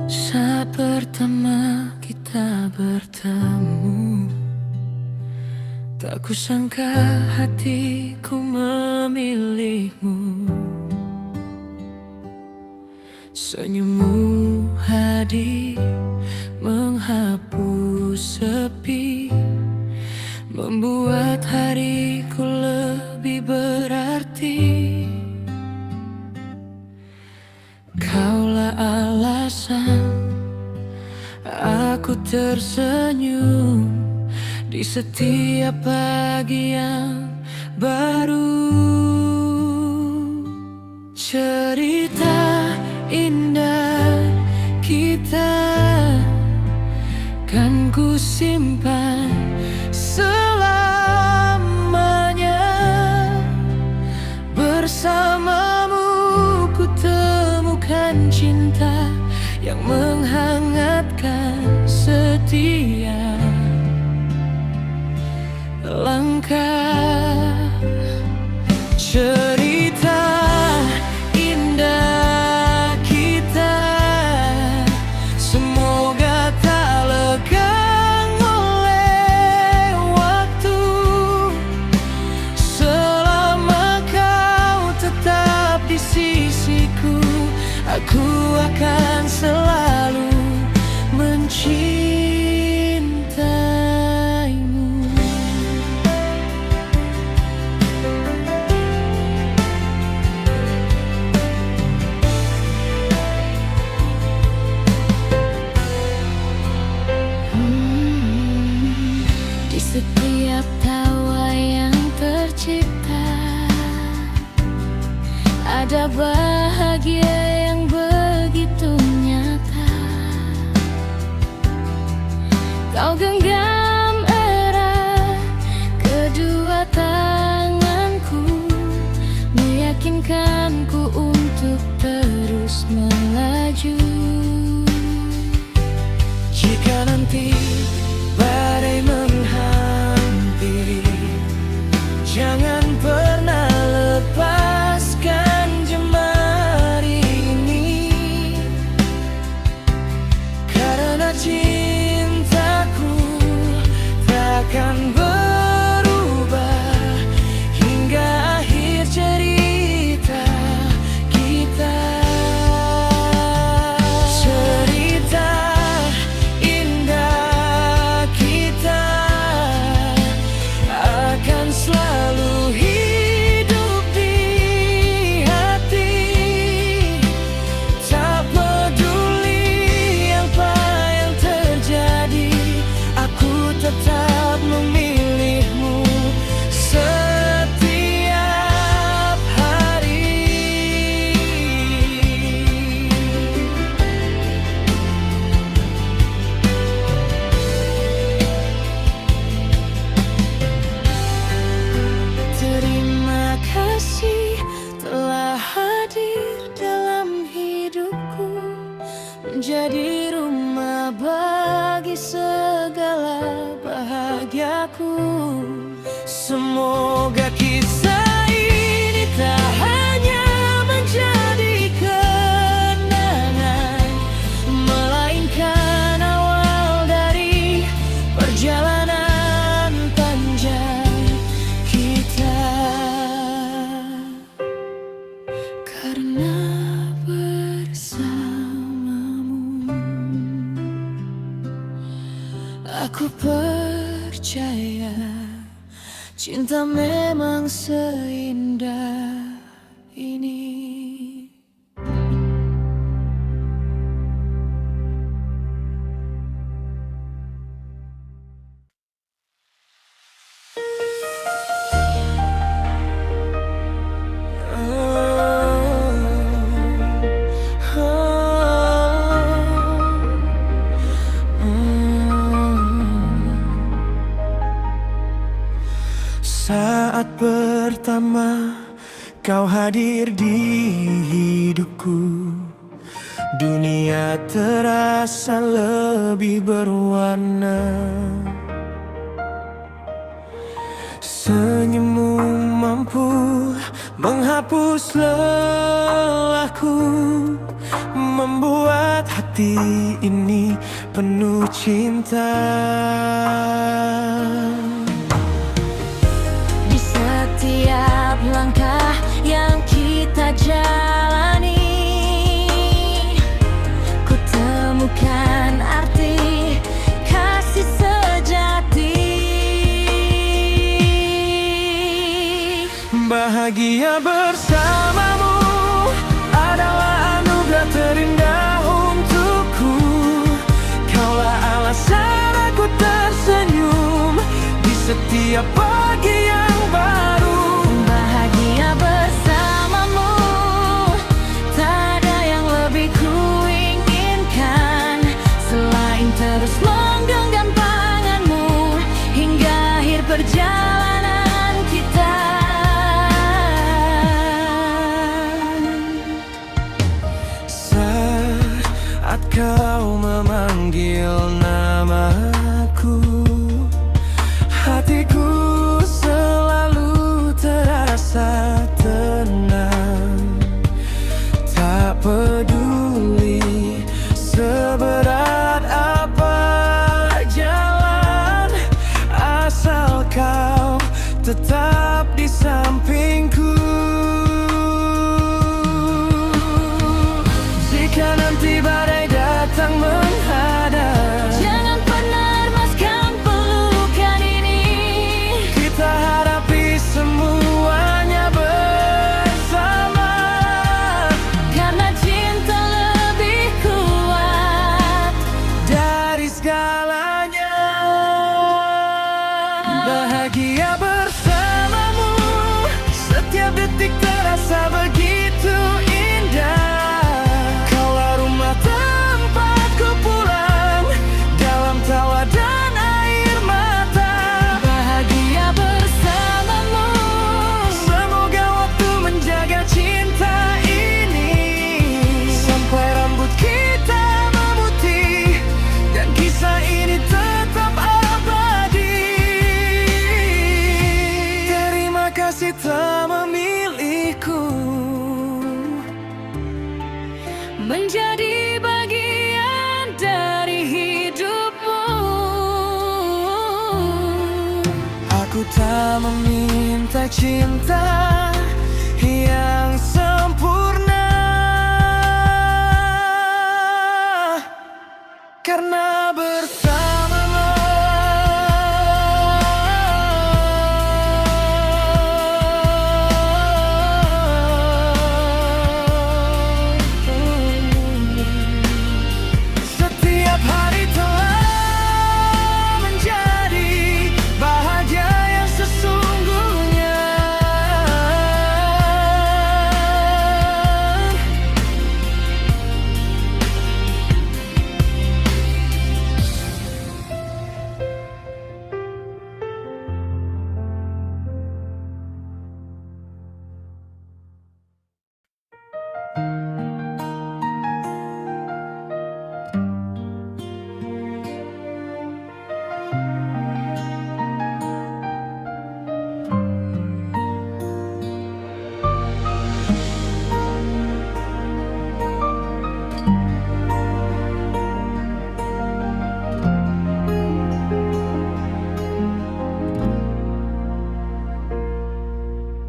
Saat pertama kita bertemu, tak kusangka hatiku memilihmu. Senyummu hadir menghapus sepi, membuat hariku lebih berarti. Kaulah alasan aku tersenyum di setiap pagi yang baru. Cerita indah kita kan ku simpan selamanya. Bersamamu ku temukan cinta yang menghangatkan setiap langkah. Cerita indah kita semoga tak lekang oleh waktu, selama kau tetap di sisiku. Aku akan selalu mencintaimu. Di setiap tawa yang tercipta ada bahagia yang begitu nyata. Kau genggam erat kedua tanganku, meyakinkanku untuk terus melaju. Jika nanti badai menghampiri, jangan pernah lepaskan jemari ini, karena cintaku takkan berubah hingga akhir cerita kita. Cerita indah kita akan selalu hidup di hati. Tak peduli apa yang terjadi, aku tetap memilihmu setiap hari. Terima kasih telah hadir dalam hidupku, menjadi rumah bagi segala bahagiaku. Semoga kisah ini tak hanya menjadi kenangan, melainkan awal dari perjalanan panjang kita. Karena bersamamu aku percaya cinta memang seindah ini. Saat pertama kau hadir di hidupku, dunia terasa lebih berwarna. Senyummu mampu menghapus lelahku, membuat hati ini penuh cinta. Di setiap langkah yang kita jalani, ku temukan arti kasih sejati. Bahagia bersamamu adalah anugerah terindah untukku. Kaulah alasan aku tersenyum di setiap pagi yang baru. Bahagia bersamamu, tak ada yang lebih ku inginkan selain terus menggenggam tanganmu hingga akhir perjalanan kita. Saat kau memanggil namaku, hatiku selalu terasa tenang. Tak peduli seberat apa jalan, asal kau tetap di sampingku. Jika nanti badai datang menghadap, Jangan pernah lemaskan pelukan ini. kita hadapi semuanya bersama. Karena cinta lebih kuat Dari segalanya, bahagia bersamamu, setiap detik terasa begitu indah. Kaulah rumah tempatku pulang, dalam tawa dan air mata. bahagia bersamamu. Semoga waktu menjaga cinta ini sampai rambut kita memutih dan kisah ini tetap abadi. Terima kasih telah memilihku Menjadi bagian dari hidupmu. Aku tak meminta cinta yang sempurna, karena bersamamu setiap hari telah menjadi bahagia yang sesungguhnya.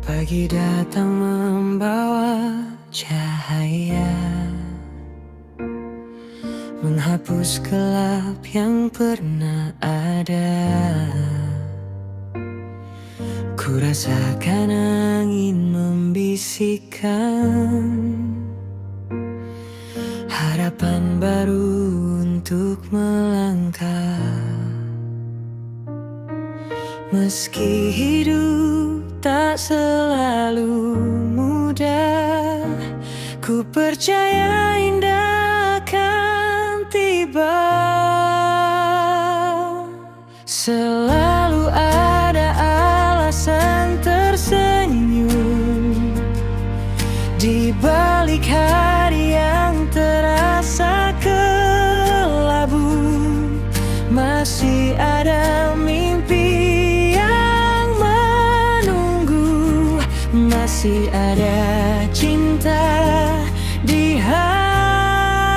Pagi datang membawa cahaya, menghapus gelap yang pernah ada. Ku rasakan angin membisikkan harapan baru untuk melangkah. Meski hidup tak selalu mudah, ku percaya indah akan tiba. Selalu ada alasan tersenyum di balik hari yang terasa kelabu. Masih ada mimpi yang menunggu, masih ada cinta di hati.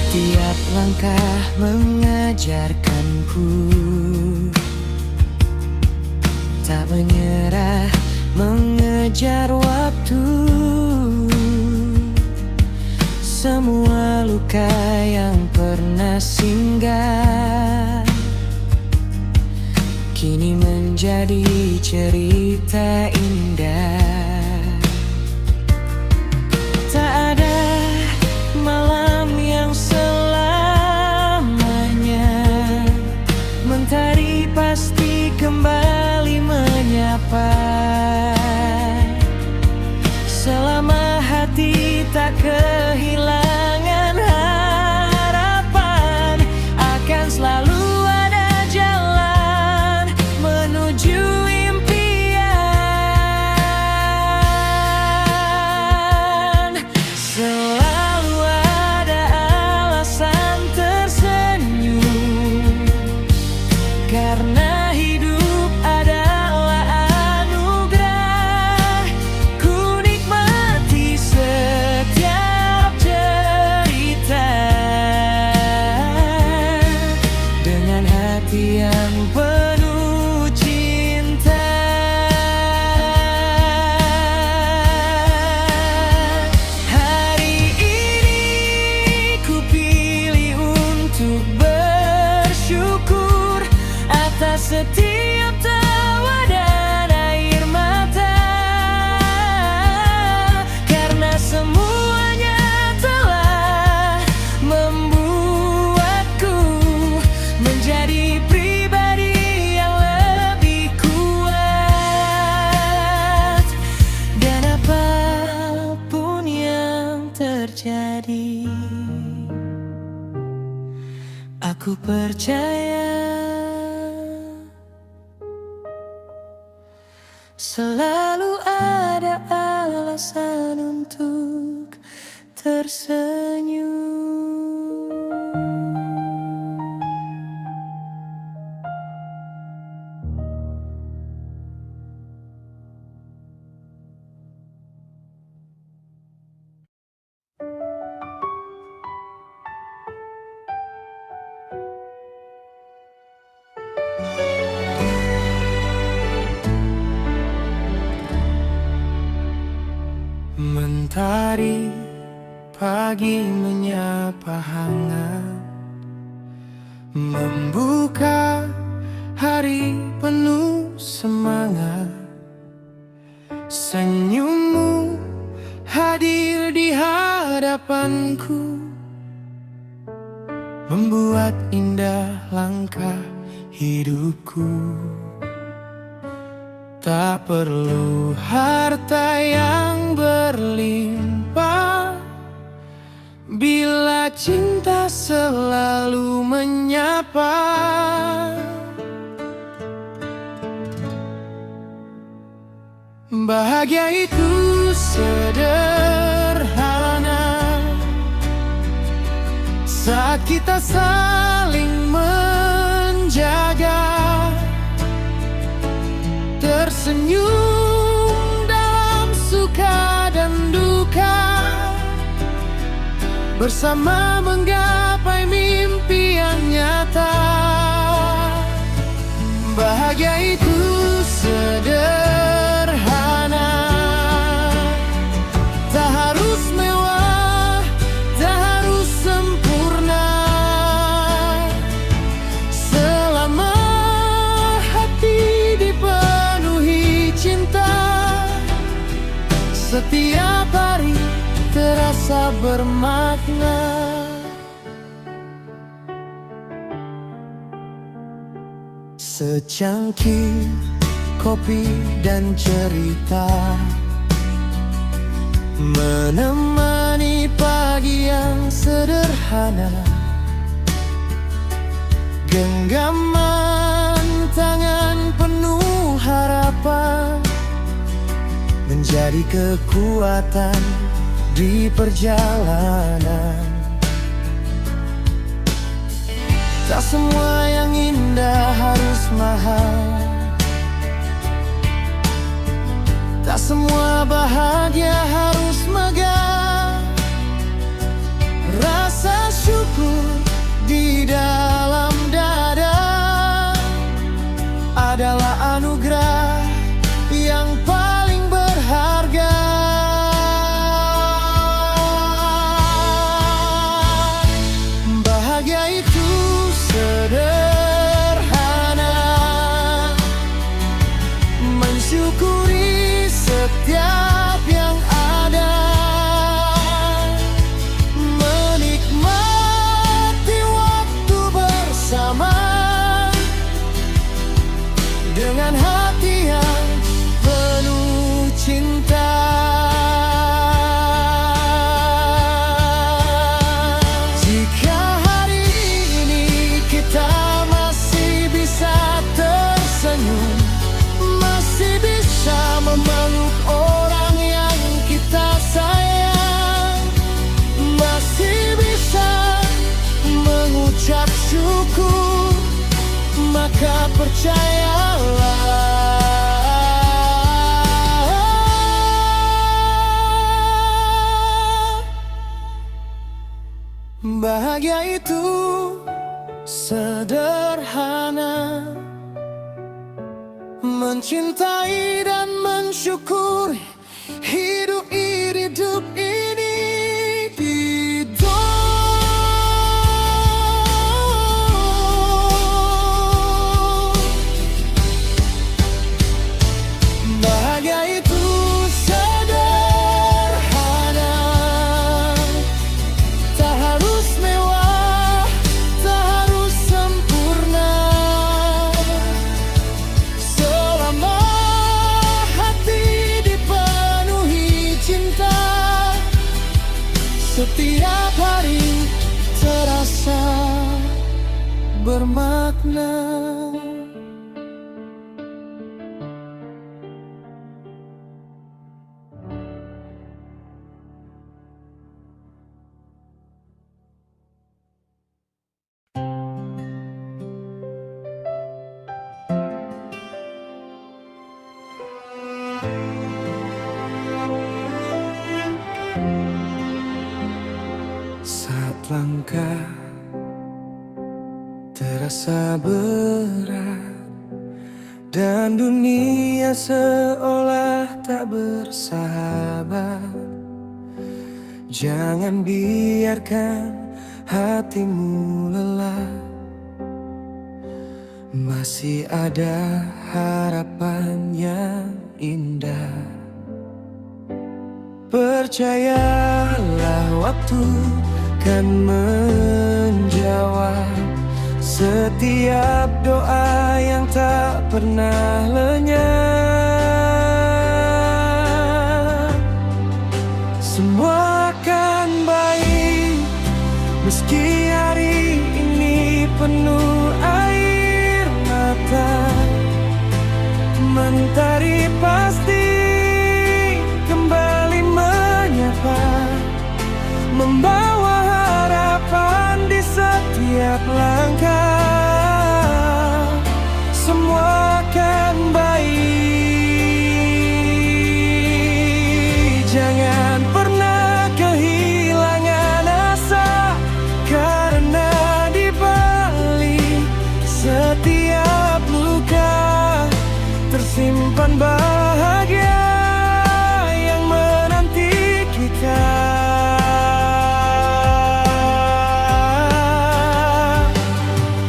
Setiap langkah mengajarkanku tak menyerah mengejar waktu. Semua luka yang pernah singgah kini menjadi cerita indah. Tak ada malam yang selamanya, mentari pasti kembali menyapa. Selama hati tak kehilangan harapan, akan selalu ada jalan menuju impian. Selalu ada alasan tersenyum, karena hidup adalah anugerah. Ku nikmati setiap cerita dengan hati yang penuh cinta. Hari ini ku pilih untuk bersyukur atas setiap tawa dan air mata, karena semuanya telah membuatku menjadi pribadi yang lebih kuat. Dan apapun yang terjadi, aku percaya selalu ada alasan untuk tersenyum. Mentari pagi menyapa hangat, membuka hari penuh semangat. Senyummu hadir di hadapanku, membuat indah langkah hidupku. Tak perlu harta yang berlimpah, bila cinta selalu menyapa. Bahagia itu sederhana saat kita saling menjaga, tersenyum dalam suka dan duka, bersama menggapai mimpi yang nyata. Bahagia itu sederhana, tak harus mewah, tak harus sempurna. Selama hati dipenuhi cinta, setiap hari terasa bermakna. Secangkir kopi dan cerita menemani pagi yang sederhana. Genggaman tangan penuh harapan menjadi kekuatan di perjalanan. Tak semua yang indah harus mahal, tak semua bahagia harus megah. Rasa syukur bersyukur, maka percayalah bahagia itu sederhana, mencintai dan mensyukuri hidup ini bahagia itu sederhana, tak harus mewah, tak harus sempurna. Selama hati dipenuhi cinta, setiap hari terasa bermakna. Saat langkah terasa berat dan dunia seolah tak bersahabat, jangan biarkan hatimu lelah. Masih ada harapan yang indah. Percayalah waktu kan menjawab setiap doa yang tak pernah lenyap. Semua akan baik meski hari ini penuh air mata. Mentari pasti kembali menyapa, membawa harapan di setiap langkah. Semua akan baik. Jangan pernah kehilangan asa, karena di balik setiap luka tersimpan bahagia yang menanti kita.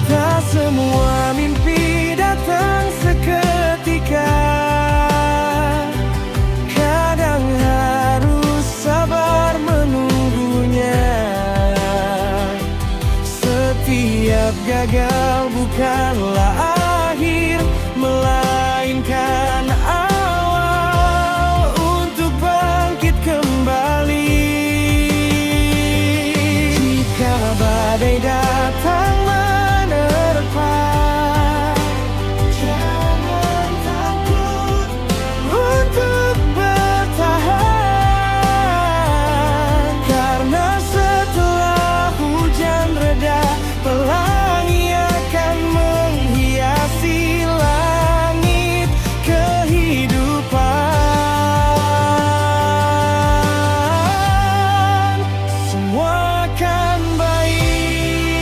Tak semua mimpi datang seketika, kadang harus sabar menunggunya. Setiap gagal bukanlah akhir, melainkan awal untuk bangkit kembali. Jika badai datang menerpa, jangan takut untuk bertahan, karena setelah hujan reda, pelangi akan menghiasi langit kehidupan. Semua akan baik.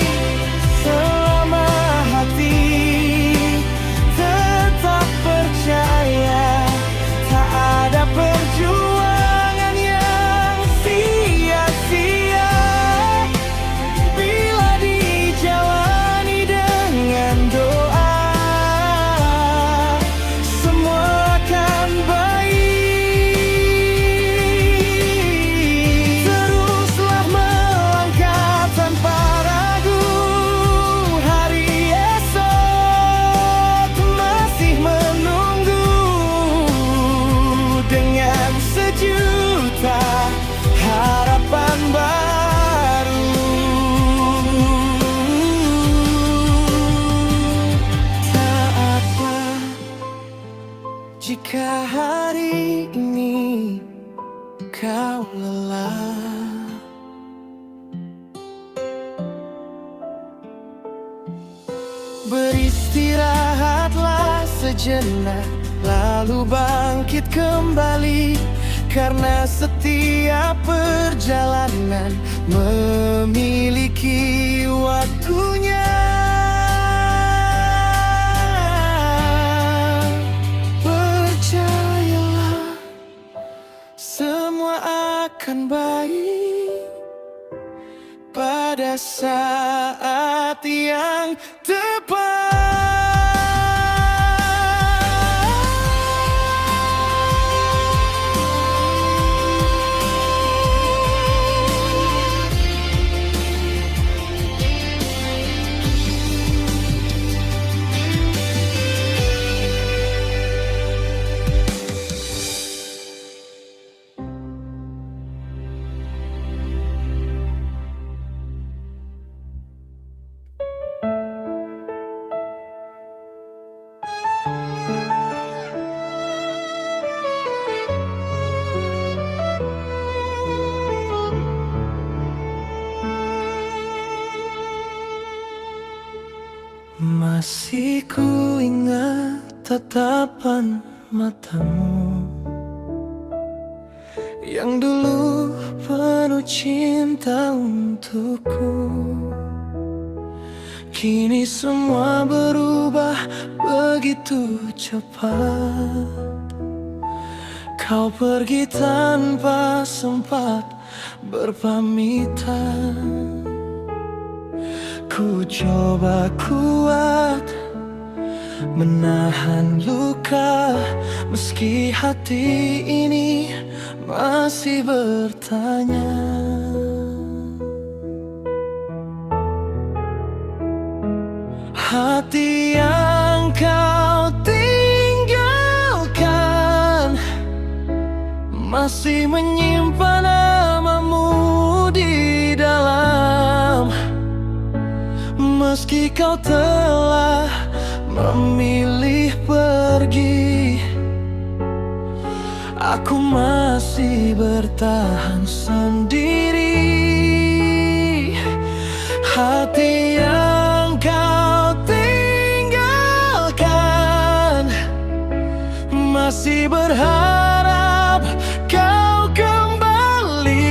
Beristirahatlah sejenak, lalu bangkit kembali. Karena setiap perjalanan memiliki waktunya. Percayalah, semua akan baik pada saat yang tepat. Masih ku ingat tatapan matamu yang dulu penuh cinta untukku. Kini semua berubah begitu cepat. Kau pergi tanpa sempat berpamitan. Ku coba kuat menahan luka, meski hati ini masih bertanya. Hati yang kau tinggalkan masih menyimpan namamu di dalam. Meski kau telah memilih pergi, aku masih bertahan sendiri. Hati yang kau tinggalkan masih berharap kau kembali.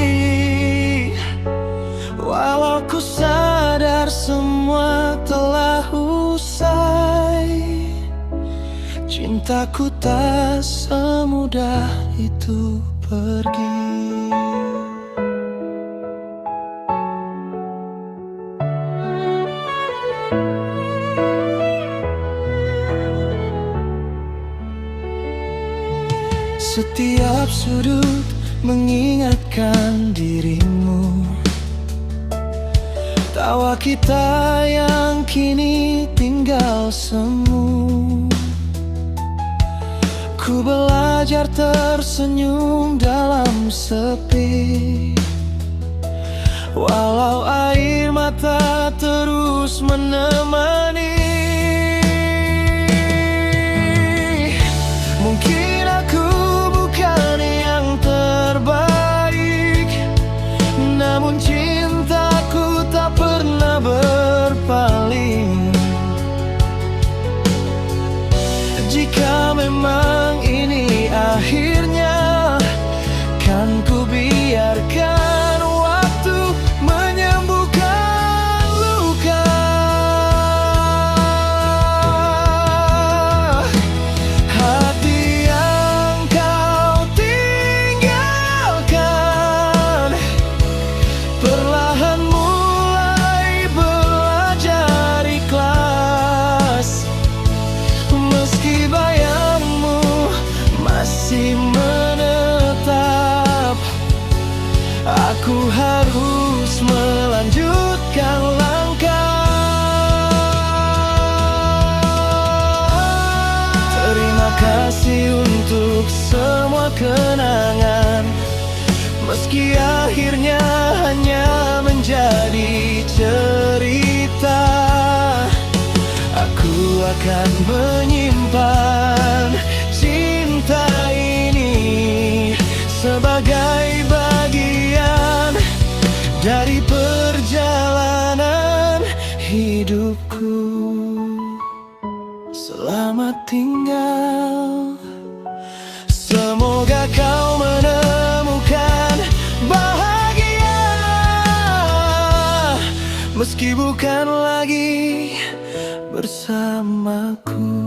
Walau ku sadar semua telah usai, cintaku tak semudah itu pergi. Setiap sudut mengingatkan dirimu, tawa kita yang kini tinggal semu. Ku belajar tersenyum dalam sepi, walau air mata terus menemani. Mungkin aku bukan yang terbaik, namun cintaku tak pernah berpaling. Jika memang ini akhirnya, kan ku biarkan waktu menyembuhkan luka. Hati yang kau tinggalkan perlahan mulai belajar ikhlas. Meski bayangmu masih menetap, aku harus melanjutkan langkah. Terima kasih untuk semua kenangan, meski akhirnya hanya menjadi cerita. Aku akan menyimpan cinta ini sebagai bagian dari perjalanan hidupku. meski bukan lagi bersamaku.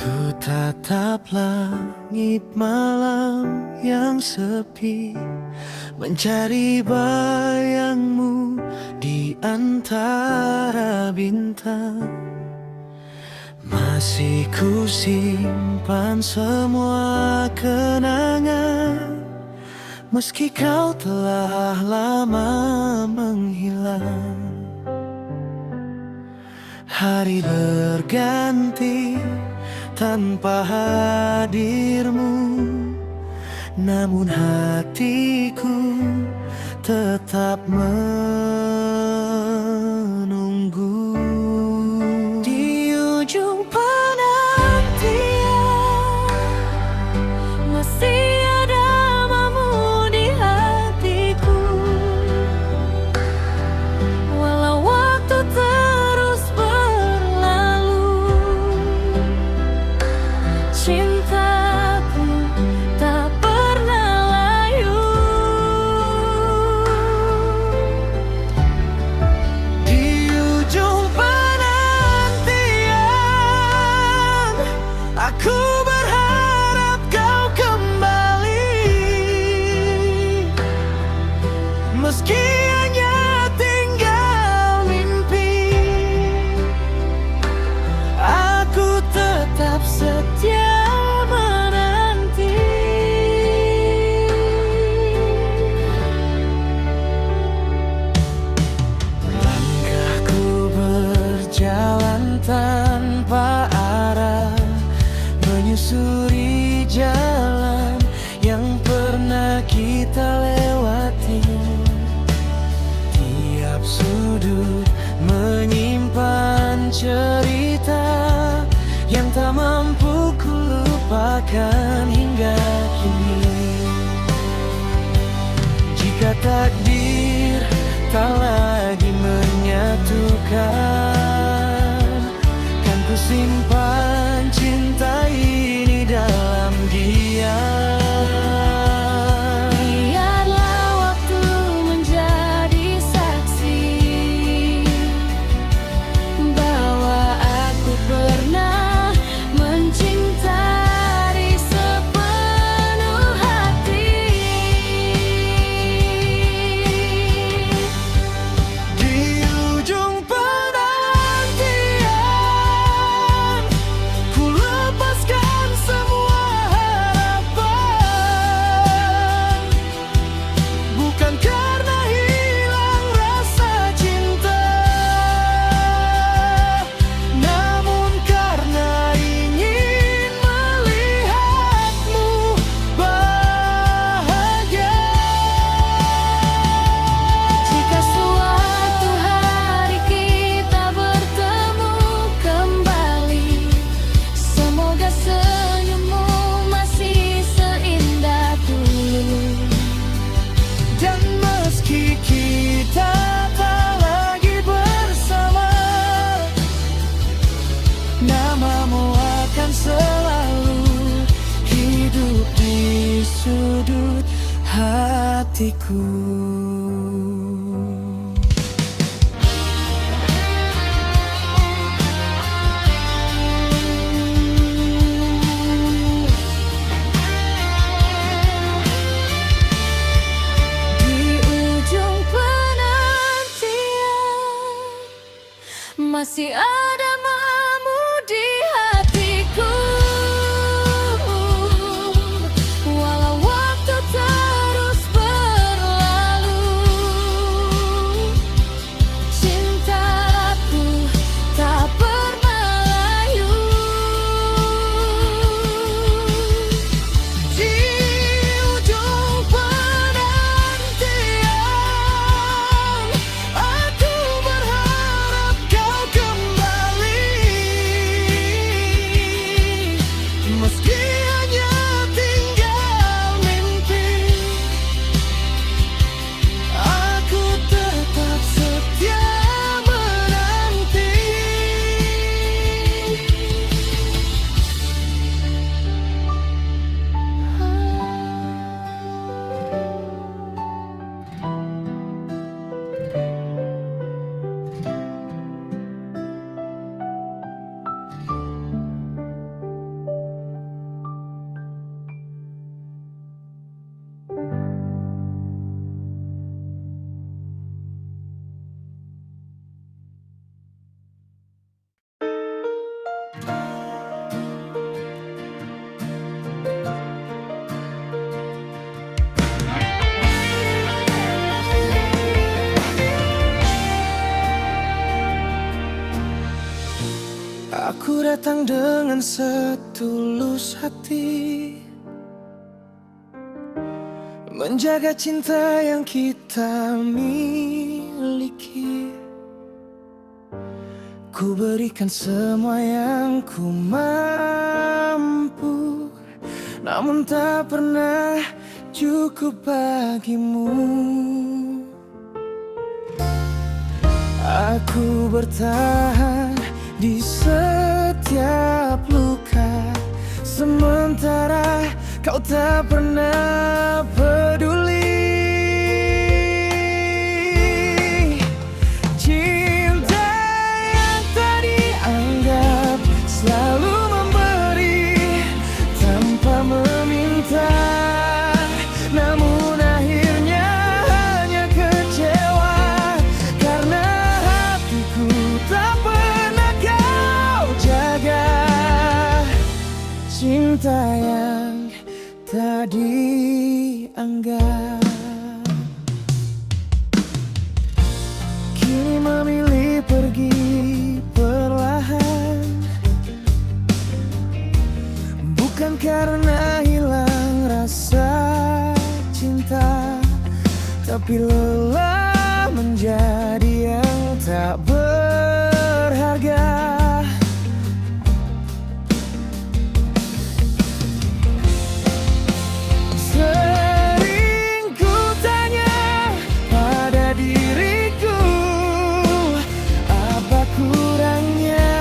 Ku tatap langit malam yang sepi, mencari bayangmu di antara bintang. Masih ku simpan semua kenangan, meski kau telah lama menghilang. Hari berganti tanpa hadirmu, namun hatiku tetap menunggu. Di ujung penantian Masih ada namamu di hatiku, walau waktu terus berlalu. Cintaku tak pernah layu. Di ujung penantian, aku berharap kau kembali, meski hanya tinggal mimpi. Aku tetap setia menanti. Langkahku berjalan tanpa arah, menyusuri jalan yang pernah kita lewati. Tiap sudut menyimpan cerita yang tak mampu ku lupakan hingga kini. Jika takdir tak lagi menyatukan, kan ku simpan cinta ini dalam diam. Biarlah waktu menjadi saksi bahwa aku pernah mencintai sepenuh hati. Di ujung penantian, ku lepaskan semua harapan, bukan karena hilang rasa cinta, namun karena ingin melihatmu bahagia. Jika suatu hari kita bertemu kembali, semoga senyummu masih seindah dulu. Dan meski kita tak lagi bersama, namamu akan selalu hidup di sudut hatiku. Di ujung penantian, masih ada namamu di hatiku, walau waktu terus berlalu. Cintaku tak pernah layu. Di ujung penantian, aku berharap Aku datang dengan setulus hati, menjaga cinta yang kita miliki. Ku berikan semua yang ku mampu, namun tak pernah cukup bagimu. Aku bertahan di setiap luka, sementara kau tak pernah peduli. Cinta yang tak dianggap selalu memberi tanpa meminta, namun akhirnya hanya kecewa karena hatiku tak pernah kau jaga. Cinta yang tak dianggap kini memilih pergi perlahan, bukan karena hilang rasa cinta, tapi lelah menjadi yang tak berharga. Sering ku tanya pada diriku, apa kurangnya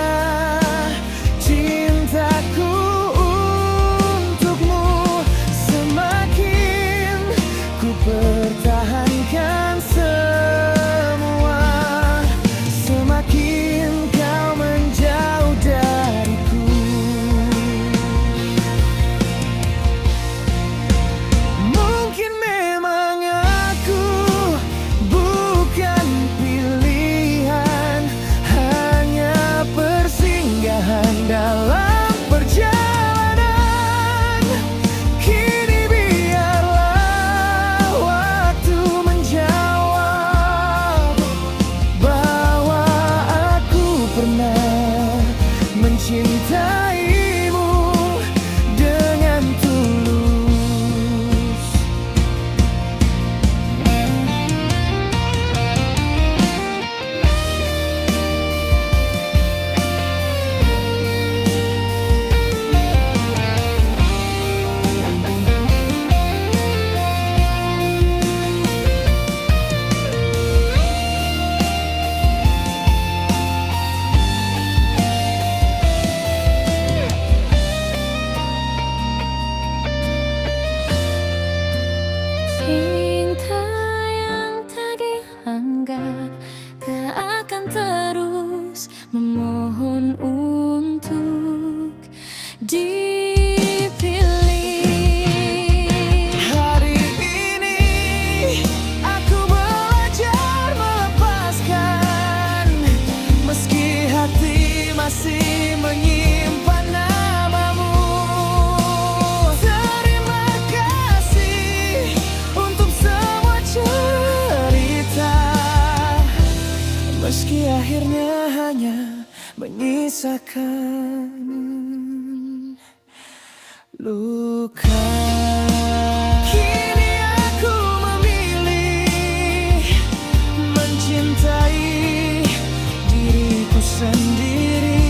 cintaku untukmu. Semakin ku pertahankan semua, semakin kau menjauh dariku. Mungkin memang aku bukan pilihan, hanya persinggahan dalam perjalanan. Kini biarlah waktu menjawab bahwa aku pernah mencintaimu dengan tulus. Cinta yang tak dianggap tak akan terus memohon untuk dipilih. Hari ini aku belajar melepaskan, meski hati masih menyimpan namamu. Terima kasih untuk semua cerita, meski akhirnya hanya menyisakan luka. Kini aku memilih mencintai diriku sendiri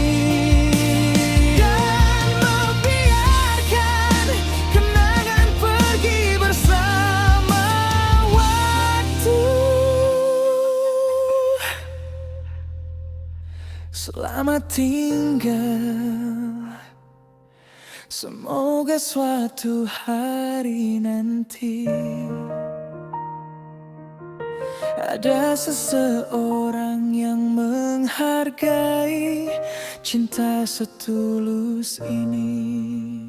dan membiarkan kenangan pergi bersama waktu. Selamat tinggal, semoga suatu hari nanti ada seseorang yang menghargai cinta setulus ini.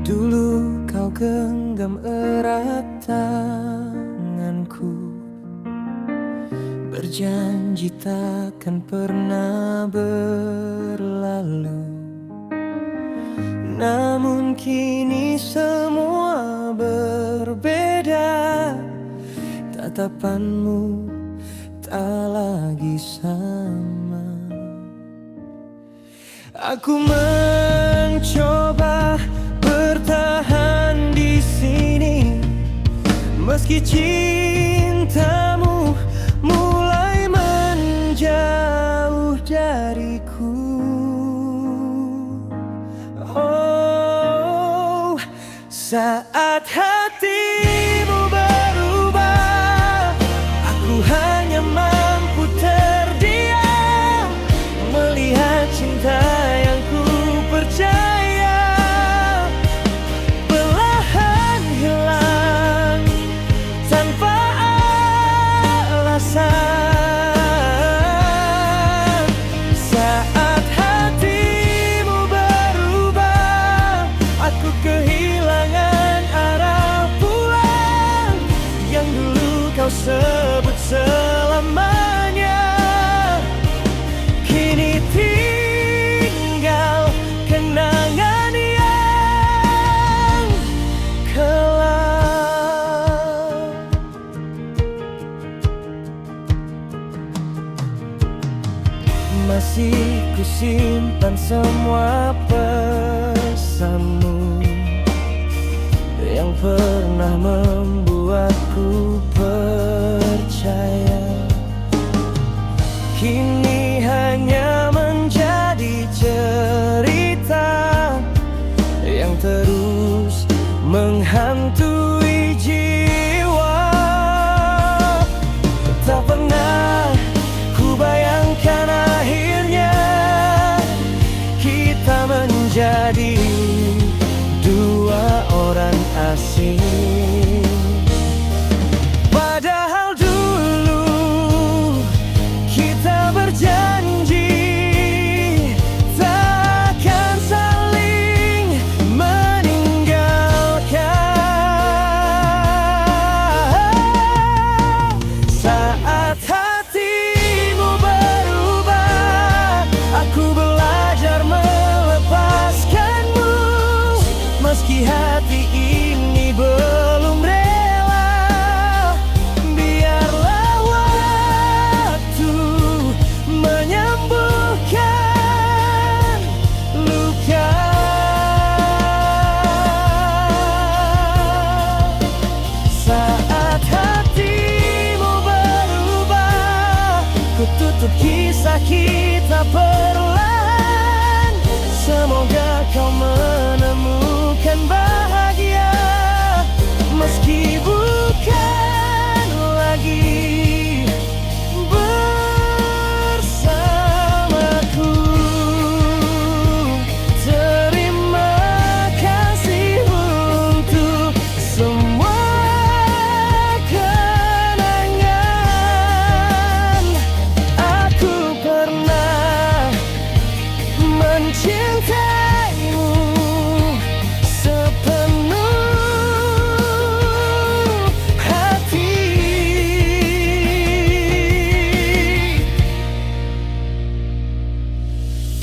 Dulu kau genggam erat tanganku, berjanji takkan pernah berlalu. Namun kini semua berbeda, tatapanmu tak lagi sama. Aku mencoba bertahan di sini, meski cintamu mulai menjauh dariku. Oh, saat hatimu berubah, aku hanya mampu terdiam melihat cinta yang ku percaya perlahan hilang tanpa alasan. Saat hatimu berubah, aku kehilangan arah pulang yang dulu kau sebut selamanya. Kini tinggal kenangan yang kelam. Masih kusimpan semua pesanmu yang pernah membuatku percaya. Kini hanya menjadi cerita yang terus menghantui jiwa. Tak pernah ku bayangkan akhirnya kita menjadi dua orang asing. Padahal dulu kita berjanji takkan saling meninggalkan. Saat hatimu berubah, aku belajar melepaskanmu, meski hati ini belum rela. Biarlah waktu menyembuhkan luka. Saat hatimu berubah, ku tutup kisah kita perlahan. Semoga kau menemukan bahagia, meski bukan lagi bersamaku. Terima kasih untuk semua kenangan. Aku pernah mencintaimu sepenuh hati.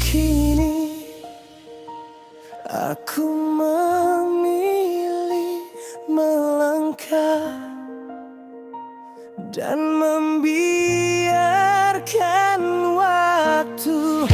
Kini aku memilih melangkah dan membiarkan waktu